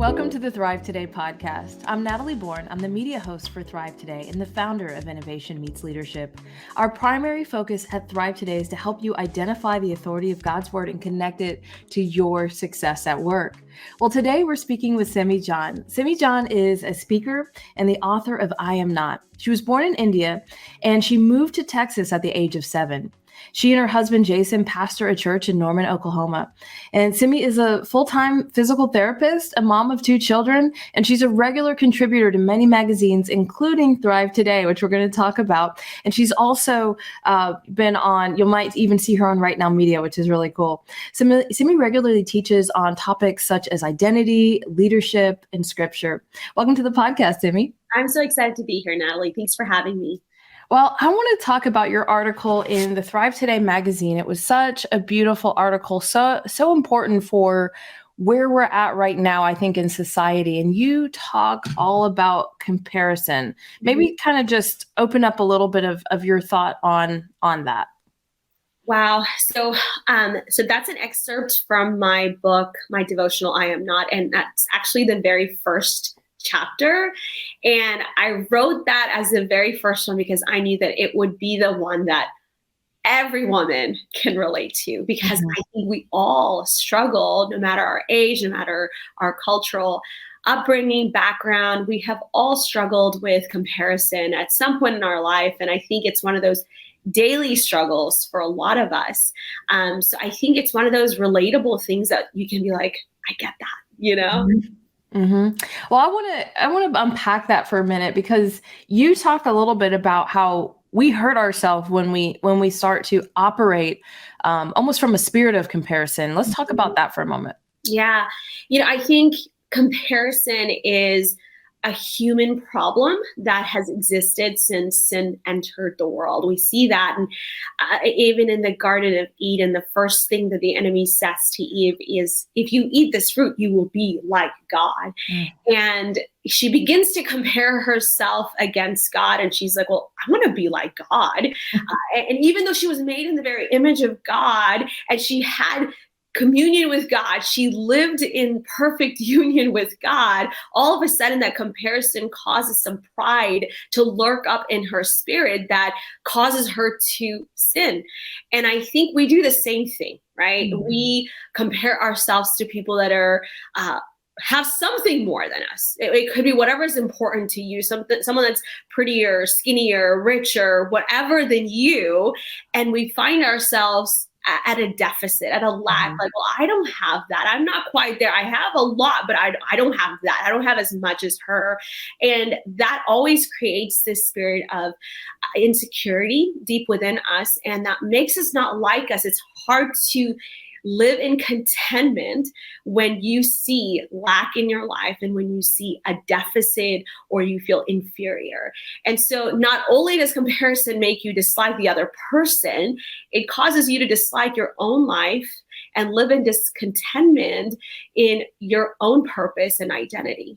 Welcome to the Thrive Today podcast. I'm Natalie Born. I'm the media host for Thrive Today and the founder of Innovation Meets Leadership. Our primary focus at Thrive Today is to help you identify the authority of God's word and connect it to your success at work. Well, today we're speaking with Simi John. Simi John is a speaker and the author of I Am Not. She was born in India and she moved to Texas at the age of 7. She and her husband, Jason, pastor a church in Norman, Oklahoma. And Simi is a full-time physical therapist, a mom of 2 children, and she's a regular contributor to many magazines, including Thrive Today, which we're going to talk about. And she's also been on, you might even see her on Right Now Media, which is really cool. Simi regularly teaches on topics such as identity, leadership, and scripture. Welcome to the podcast, Simi. I'm so excited to be here, Natalie. Thanks for having me. Well, I want to talk about your article in the Thrive Today magazine. It was such a beautiful article, so important for where we're at right now, I think, in society. And you talk all about comparison. Maybe kind of just open up a little bit of your thought on that. Wow. So that's an excerpt from my book, my devotional, I Am Not. And that's actually the very first chapter. And I wrote that as the very first one because I knew that it would be the one that every woman can relate to, because I think we all struggle, no matter our age, no matter our cultural upbringing, background. We have all struggled with comparison at some point in our life. And I think it's one of those daily struggles for a lot of us. So I think it's one of those relatable things that you can be like, I get that, you know? Mm-hmm. Well, I want to unpack that for a minute, because you talk a little bit about how we hurt ourselves when we start to operate almost from a spirit of comparison. Let's talk about that for a moment. Yeah. I think comparison is a human problem that has existed since sin entered the world. We see that. And even in the Garden of Eden, the first thing that the enemy says to Eve is, if you eat this fruit, you will be like God. And she begins to compare herself against God. And she's like, well, I want to be like God. And even though she was made in the very image of God and she had communion with God, she lived in perfect union with God, all of a sudden that comparison causes some pride to lurk up in her spirit that causes her to sin. And I think we do the same thing, right? Mm-hmm. We compare ourselves to people that are have something more than us. It could be whatever is important to you, someone that's prettier, skinnier, richer, whatever than you. And we find ourselves at a deficit, at a lack, like, well, I don't have that. I'm not quite there. I have a lot, but I don't have that. I don't have as much as her. And that always creates this spirit of insecurity deep within us. And that makes us not like us. It's hard to live in contentment when you see lack in your life and when you see a deficit or you feel inferior. And so not only does comparison make you dislike the other person, it causes you to dislike your own life and live in discontentment in your own purpose and identity.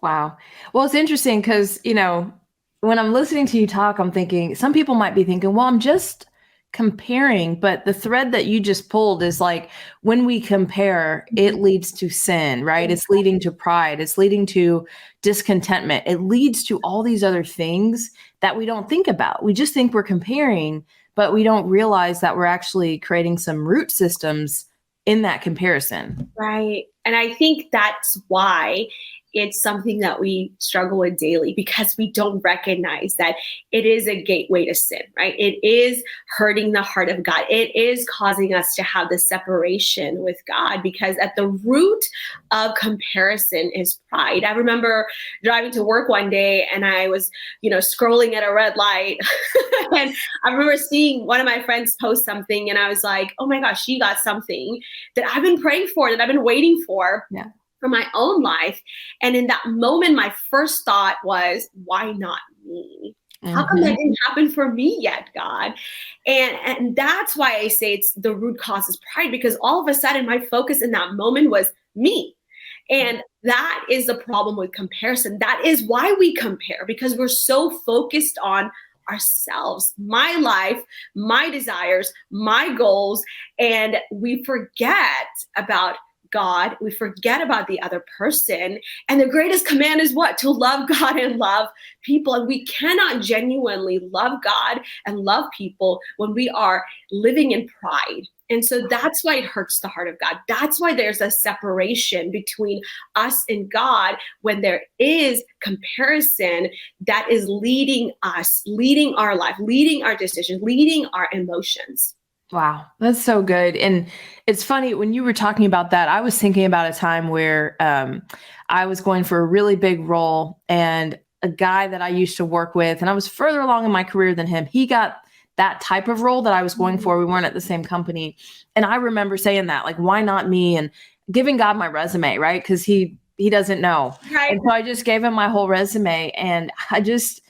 Wow. Well, it's interesting because, when I'm listening to you talk, I'm thinking, some people might be thinking, well, I'm just comparing, but the thread that you just pulled is like, when we compare, it leads to sin, right? It's leading to pride. It's leading to discontentment. It leads to all these other things that we don't think about. We just think we're comparing, but we don't realize that we're actually creating some root systems in that comparison. Right. And I think that's why it's something that we struggle with daily, because we don't recognize that it is a gateway to sin, right? It is hurting the heart of God. It is causing us to have this separation with God, because at the root of comparison is pride. I remember driving to work one day and I was, scrolling at a red light. And I remember seeing one of my friends post something and I was like, oh my gosh, she got something that I've been praying for, that I've been waiting for. Yeah. For my own life. And in that moment, my first thought was, why not me? How come that didn't happen for me yet, God? And that's why I say it's the root cause is pride, because all of a sudden my focus in that moment was me. And that is the problem with comparison. That is why we compare, because we're so focused on ourselves, my life, my desires, my goals, and we forget about God, we forget about the other person. And the greatest command is what? To love God and love people. And we cannot genuinely love God and love people when we are living in pride. And so that's why it hurts the heart of God. That's why there's a separation between us and God when there is comparison that is leading us, leading our life, leading our decisions, leading our emotions. Wow, that's so good. And it's funny, when you were talking about that, I was thinking about a time where I was going for a really big role, and a guy that I used to work with, and I was further along in my career than him, he got that type of role that I was going for. We weren't at the same company. And I remember saying that, like, why not me? And giving God my resume, right? Because he doesn't know. Right. And so I just gave him my whole resume, and I just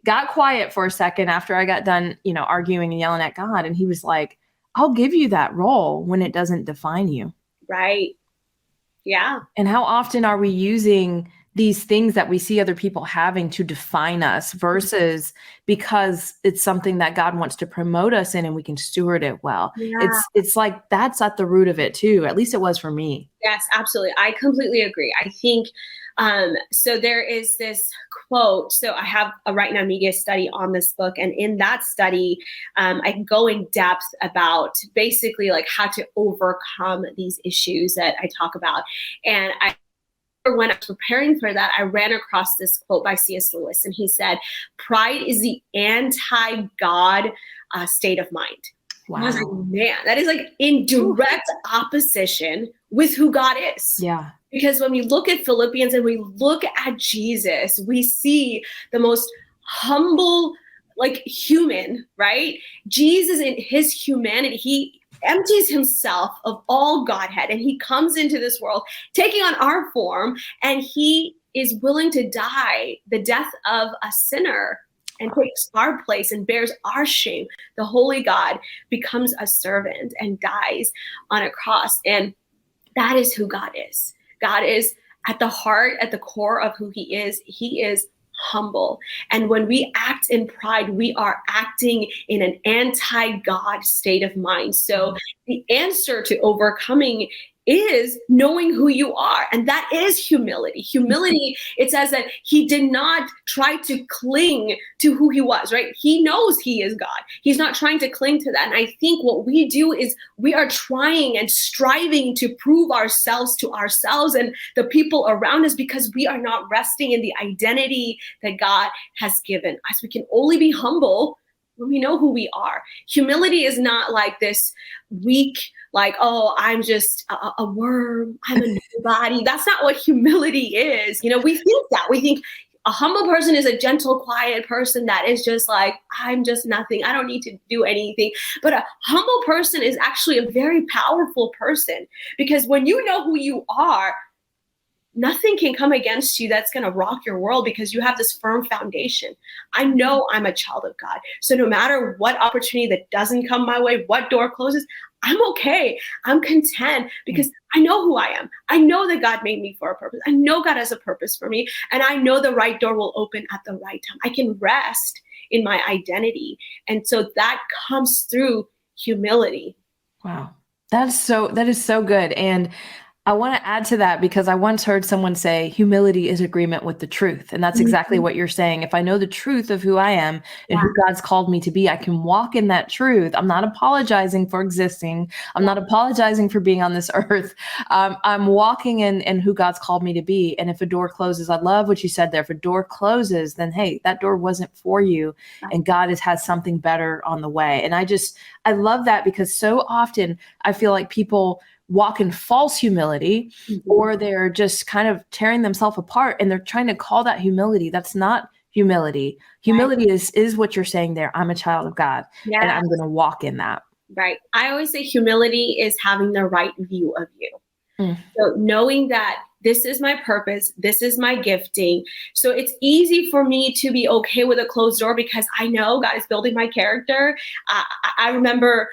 got quiet for a second after I got done, arguing and yelling at God. And he was like, I'll give you that role when it doesn't define you. Right. Yeah. And how often are we using these things that we see other people having to define us versus because it's something that God wants to promote us in and we can steward it well? Yeah. It's like that's at the root of it too. At least it was for me. Yes, absolutely. I completely agree. I think so there is this quote. So I have a Right Now Media study on this book. And in that study, I go in depth about basically like how to overcome these issues that I talk about. And when I was preparing for that, I ran across this quote by C.S. Lewis. And he said, pride is the anti-God state of mind. Wow. I was like, man, that is like in direct opposition with who God is. Yeah. Because when we look at Philippians and we look at Jesus, we see the most humble, like human, right? Jesus in his humanity, he empties himself of all Godhead and he comes into this world taking on our form, and he is willing to die the death of a sinner and takes our place and bears our shame. The holy God becomes a servant and dies on a cross. And that is who God is. God is at the heart, at the core of who he is. He is humble. And when we act in pride, we are acting in an anti-God state of mind. So the answer to overcoming is knowing who you are. And that is humility. Humility, it says that he did not try to cling to who he was, right? He knows he is God. He's not trying to cling to that. And I think what we do is we are trying and striving to prove ourselves to ourselves and the people around us because we are not resting in the identity that God has given us. We can only be humble when we know who we are. Humility is not like this weak, like, oh, I'm just a worm, I'm a nobody. That's not what humility is. You know, we think that. We think a humble person is a gentle, quiet person that is just like, I'm just nothing. I don't need to do anything. But a humble person is actually a very powerful person, because when you know who you are, nothing can come against you that's going to rock your world because you have this firm foundation. I know I'm a child of God. So no matter what opportunity that doesn't come my way, what door closes, I'm okay. I'm content because I know who I am. I know that God made me for a purpose. I know God has a purpose for me. And I know the right door will open at the right time. I can rest in my identity. And so that comes through humility. Wow. That is so good. And I want to add to that because I once heard someone say humility is agreement with the truth. And that's exactly what you're saying. If I know the truth of who I am and who God's called me to be, I can walk in that truth. I'm not apologizing for existing. I'm not apologizing for being on this earth. I'm walking in who God's called me to be. And if a door closes, I love what you said there. If a door closes, then hey, that door wasn't for you. And God has something better on the way. And I love that because so often I feel like people walk in false humility, or they're just kind of tearing themselves apart and they're trying to call that humility. That's not humility. Humility is what you're saying there. I'm a child of God and I'm going to walk in that. Right. I always say humility is having the right view of you. So knowing that this is my purpose, this is my gifting. So it's easy for me to be okay with a closed door because I know God is building my character. I remember,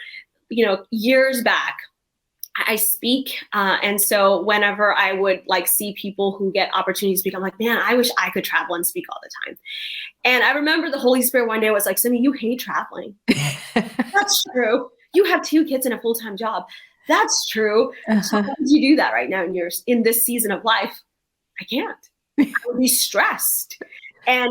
years back, I speak. And so whenever I would see people who get opportunities to speak, I'm like, man, I wish I could travel and speak all the time. And I remember the Holy Spirit one day was like, Simi, you hate traveling. That's true. You have 2 kids and a full-time job. That's true. So how would you do that right now in this season of life? I can't. I would be stressed. And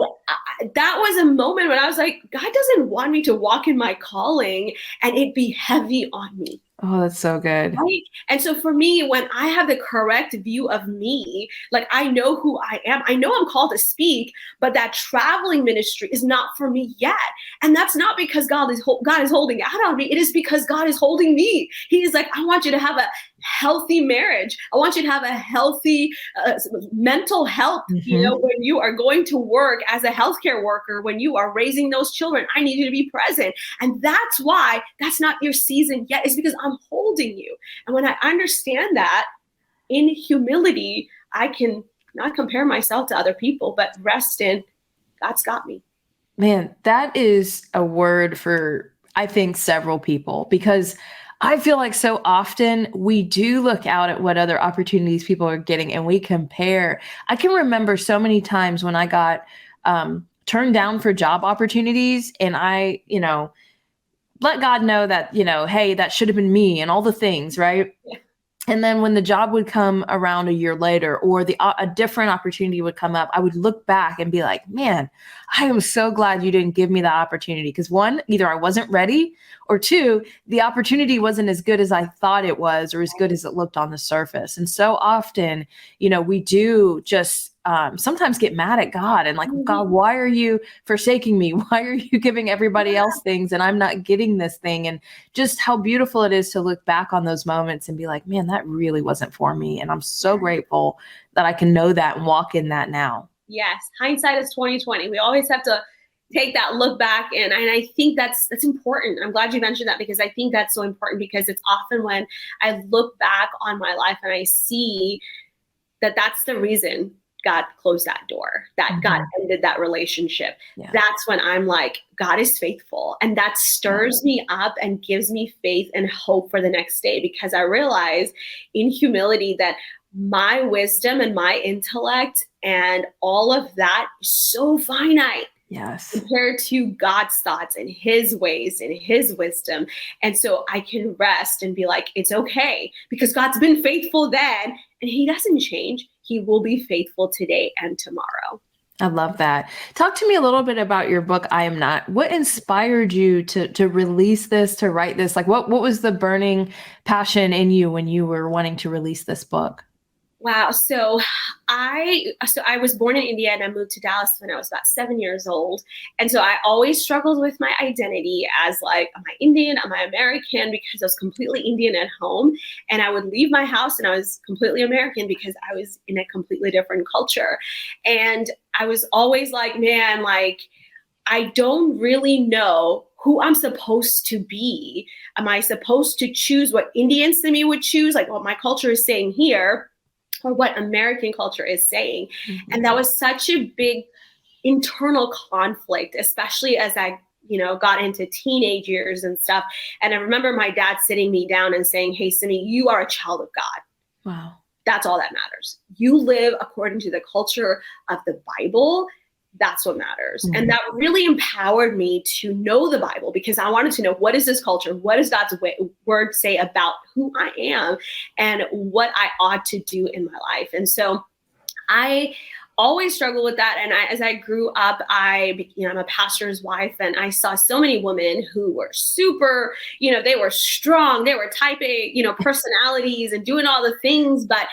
that was a moment when I was like, God doesn't want me to walk in my calling and it be heavy on me. Oh, that's so good. Right? And so for me, when I have the correct view of me, like I know who I am, I know I'm called to speak, but that traveling ministry is not for me yet. And that's not because God is holding out on me. It is because God is holding me. He is like, I want you to have a healthy marriage. I want you to have a healthy mental health. When you are going to work as a healthcare worker, when you are raising those children, I need you to be present. And that's why that's not your season yet. It's because I'm holding you. And when I understand that, in humility, I can not compare myself to other people, but rest in God's got me. Man, that is a word for, I think, several people, because I feel like so often we do look out at what other opportunities people are getting and we compare. I can remember so many times when I got turned down for job opportunities, and I, let God know that, hey, that should have been me and all the things, right? Yeah. And then when the job would come around a year later, or a different opportunity would come up, I would look back and be like, man, I am so glad you didn't give me that opportunity. Because one, either I wasn't ready, or two, the opportunity wasn't as good as I thought it was, or as good as it looked on the surface. And so often, we do just sometimes get mad at God and like, God, why are you forsaking me? Why are you giving everybody else things and I'm not getting this thing? And just how beautiful it is to look back on those moments and be like, man, that really wasn't for me. And I'm so grateful that I can know that and walk in that now. Yes. Hindsight is 2020. We always have to take that look back. And I think that's important. I'm glad you mentioned that, because I think that's so important, because it's often when I look back on my life and I see that that's the reason God closed that door, that God ended that relationship. Yeah. That's when I'm like, God is faithful. And that stirs me up and gives me faith and hope for the next day, because I realize in humility that my wisdom and my intellect and all of that is so finite. Yes. Compared to God's thoughts and his ways and his wisdom. And so I can rest and be like, it's okay, because God's been faithful then and he doesn't change. He will be faithful today and tomorrow. I love that. Talk to me a little bit about your book, I Am Not. What inspired you to release this, to write this? Like what was the burning passion in you when you were wanting to release this book? Wow. So I was born in India and I moved to Dallas when I was about 7 years old. And so I always struggled with my identity as like, am I Indian? Am I American? Because I was completely Indian at home. And I would leave my house and I was completely American because I was in a completely different culture. And I was always like, man, like, I don't really know who I'm supposed to be. Am I supposed to choose what Indian Simi would choose? Like what my culture is saying here, or what American culture is saying. Mm-hmm. And that was such a big internal conflict, especially as I, got into teenage years and stuff. And I remember my dad sitting me down and saying, hey, Simi, you are a child of God. Wow. That's all that matters. You live according to the culture of the Bible. That's what matters. Mm-hmm. And that really empowered me to know the Bible, because I wanted to know, what is this culture? What does God's word say about who I am and what I ought to do in my life? And so I always struggled with that. And as I grew up, I'm a pastor's wife, and I saw so many women who were super, they were strong, they were type A, personalities and doing all the things, but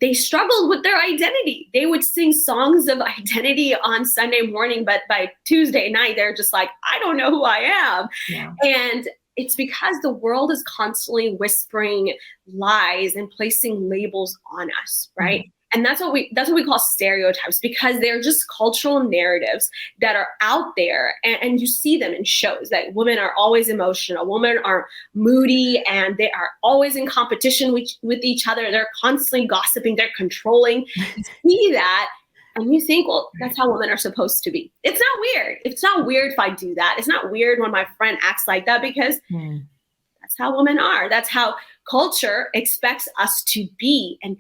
they struggled with their identity. They would sing songs of identity on Sunday morning, but by Tuesday night, they're just like, I don't know who I am. Yeah. And it's because the world is constantly whispering lies and placing labels on us, right? Mm-hmm. And that's what we call stereotypes, because they're just cultural narratives that are out there, and you see them in shows that women are always emotional, women are moody, and they are always in competition with each other. They're constantly gossiping, they're controlling. You see that, and you think, well, that's how women are supposed to be. It's not weird. It's not weird if I do that. It's not weird when my friend acts like that, because that's how women are. That's how culture expects us to be, and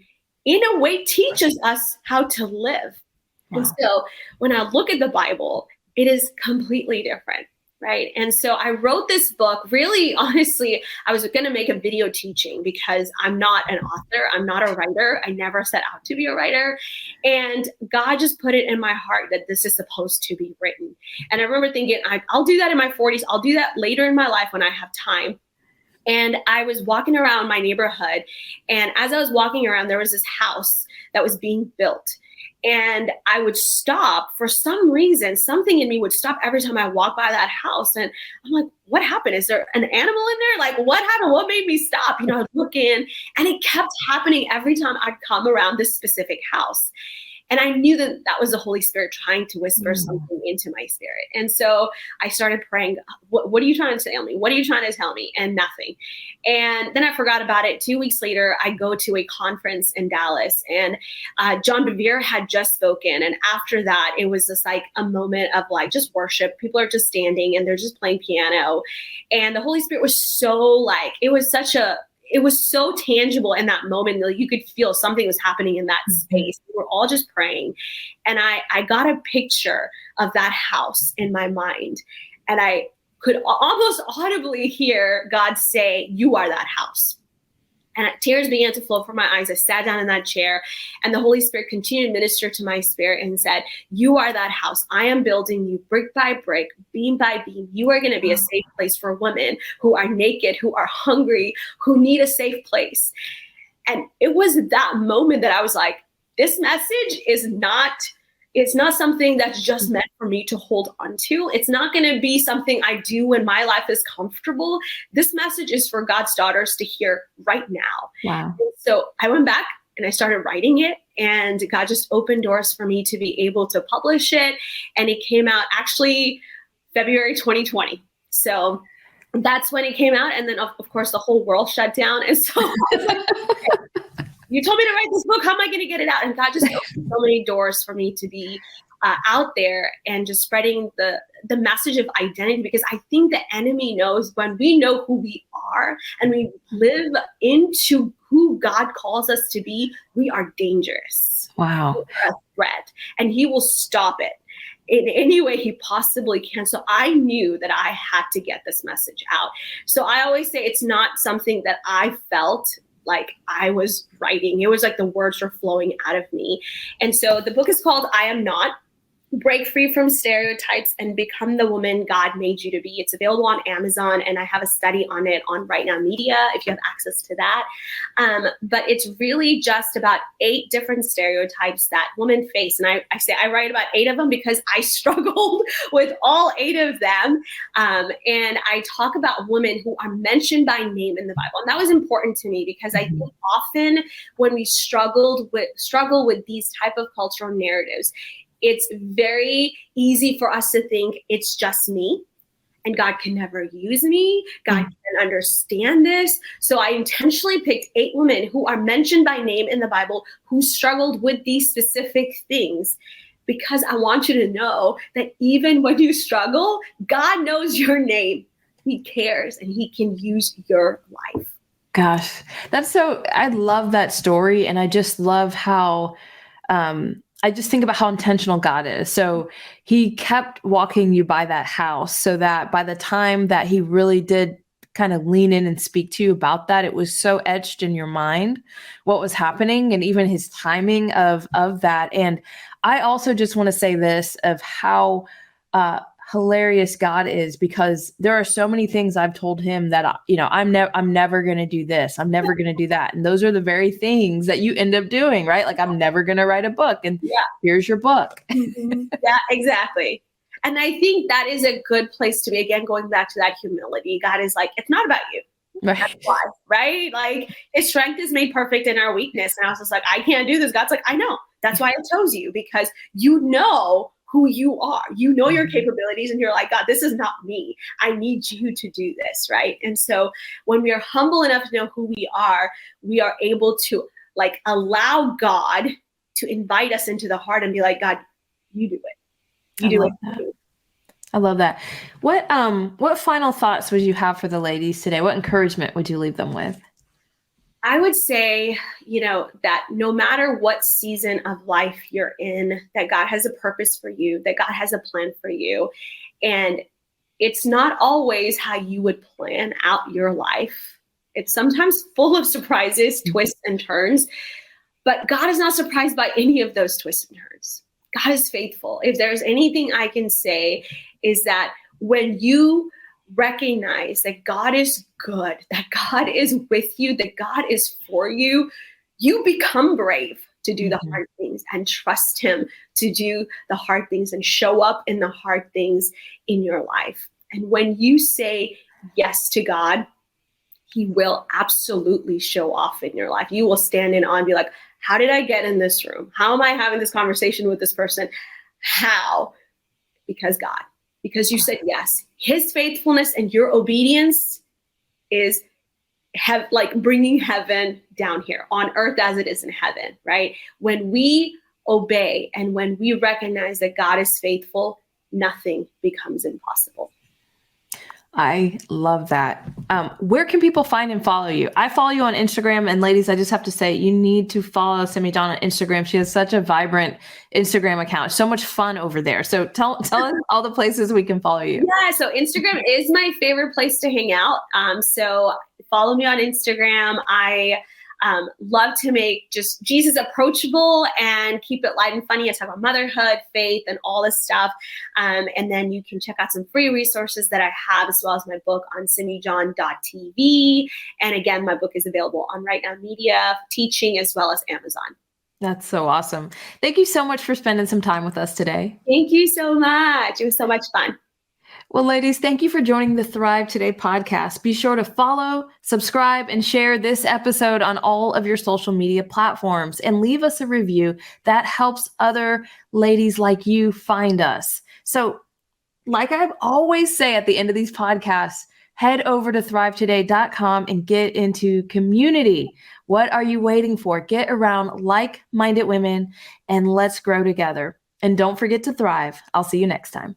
in a way teaches us how to live. Wow. And so when I look at the Bible, it is completely different, right? And so I wrote this book. Really, honestly, I was going to make a video teaching because I'm not an author. I'm not a writer. I never set out to be a writer. And God just put it in my heart that this is supposed to be written. And I remember thinking, I'll do that in my 40s. I'll do that later in my life when I have time. And I was walking around my neighborhood. And as I was walking around, there was this house that was being built. And I would stop for some reason. Something in me would stop every time I walked by that house. And I'm like, what happened? Is there an animal in there? Like, what happened? What made me stop? You know, I'd look in, and it kept happening every time I'd come around this specific house. And I knew that that was the Holy Spirit trying to whisper something into my spirit. And so I started praying, what are you trying to tell me? What are you trying to tell me? And nothing. And then I forgot about it. 2 weeks later, I go to a conference in Dallas, and John Bevere had just spoken. And after that, it was just like a moment of like just worship. People are just standing and they're just playing piano. And the Holy Spirit was so like, it was so tangible in that moment. Like you could feel something was happening in that space. We were all just praying. And I got a picture of that house in my mind. And I could almost audibly hear God say, "You are that house." And tears began to flow from my eyes. I sat down in that chair, and the Holy Spirit continued to minister to my spirit and said, "You are that house. I am building you brick by brick, beam by beam. You are going to be a safe place for women who are naked, who are hungry, who need a safe place." And it was that moment that I was like, this message is it's not something that's just meant for me to hold on to. It's not going to be something I do when my life is comfortable. This message is for God's daughters to hear right now. Wow. And so I went back and I started writing it, and God just opened doors for me to be able to publish it. And it came out actually February 2020. So that's when it came out. And then of course the whole world shut down. And so I was like, okay, you told me to write this book. How am I going to get it out? And God just opened so many doors for me to be out there and just spreading the message of identity, because I think the enemy knows when we know who we are and we live into who God calls us to be, we are dangerous. Wow. We are a threat, and he will stop it in any way he possibly can. So I knew that I had to get this message out. So I always say it's not something that I felt like I was writing. It was like the words were flowing out of me. And so the book is called I Am Not: Break Free from Stereotypes and Become the Woman God Made You to Be. It's available on Amazon, and I have a study on it on Right Now Media if you have access to that. But it's really just about 8 different stereotypes that women face. And I say I write about 8 of them because I struggled with all 8 of them. And I talk about women who are mentioned by name in the Bible. And that was important to me because I think often when we struggle with these type of cultural narratives, it's very easy for us to think it's just me and God can never use me. God can understand this. So I intentionally picked 8 women who are mentioned by name in the Bible who struggled with these specific things, because I want you to know that even when you struggle, God knows your name. He cares, and he can use your life. Gosh, I love that story. And I just love how, I just think about how intentional God is. So he kept walking you by that house so that by the time that he really did kind of lean in and speak to you about that, it was so etched in your mind what was happening, and even his timing of that. And I also just want to say this of how hilarious God is, because there are so many things I've told him that, I'm never going to do this. I'm never going to do that. And those are the very things that you end up doing, right? Like, I'm never going to write a book, and here's your book. Yeah, exactly. And I think that is a good place to be, again, going back to that humility. God is like, it's not about you. Right. That's why, right? Like, his strength is made perfect in our weakness. And I was just like, I can't do this. God's like, I know. That's why I chose you, because you know who you are. You know your capabilities, and you're like, God, this is not me. I need you to do this, right? And so when we are humble enough to know who we are able to like allow God to invite us into the heart and be like, God, you do it. You do it. I love that. What final thoughts would you have for the ladies today? What encouragement would you leave them with? I would say, that no matter what season of life you're in, that God has a purpose for you, that God has a plan for you. And it's not always how you would plan out your life. It's sometimes full of surprises, twists, and turns. But God is not surprised by any of those twists and turns. God is faithful. If there's anything I can say, is that when you recognize that God is good, that God is with you, that God is for you, you become brave to do the hard things and trust him to do the hard things and show up in the hard things in your life. And when you say yes to God, he will absolutely show off in your life. You will stand in awe and be like, how did I get in this room? How am I having this conversation with this person? How? Because God, because you said yes. His faithfulness and your obedience is like bringing heaven down here on earth as it is in heaven, right? When we obey and when we recognize that God is faithful, nothing becomes impossible. I love that. Where can people find and follow you? I follow you on Instagram, and ladies, I just have to say, you need to follow Simi John on Instagram. She has such a vibrant Instagram account. So much fun over there. So tell us all the places we can follow you. Yeah, so Instagram is my favorite place to hang out. So follow me on Instagram. I love to make just Jesus approachable and keep it light and funny. I talk about motherhood, faith, and all this stuff. And then you can check out some free resources that I have, as well as my book on simijohn.tv. And again, my book is available on Right Now Media, Teaching, as well as Amazon. That's so awesome. Thank you so much for spending some time with us today. Thank you so much. It was so much fun. Well, ladies, thank you for joining the Thrive Today podcast. Be sure to follow, subscribe, and share this episode on all of your social media platforms, and leave us a review. That helps other ladies like you find us. So, like I always say at the end of these podcasts, head over to thrivetoday.com and get into community. What are you waiting for? Get around like-minded women and let's grow together. And don't forget to thrive. I'll see you next time.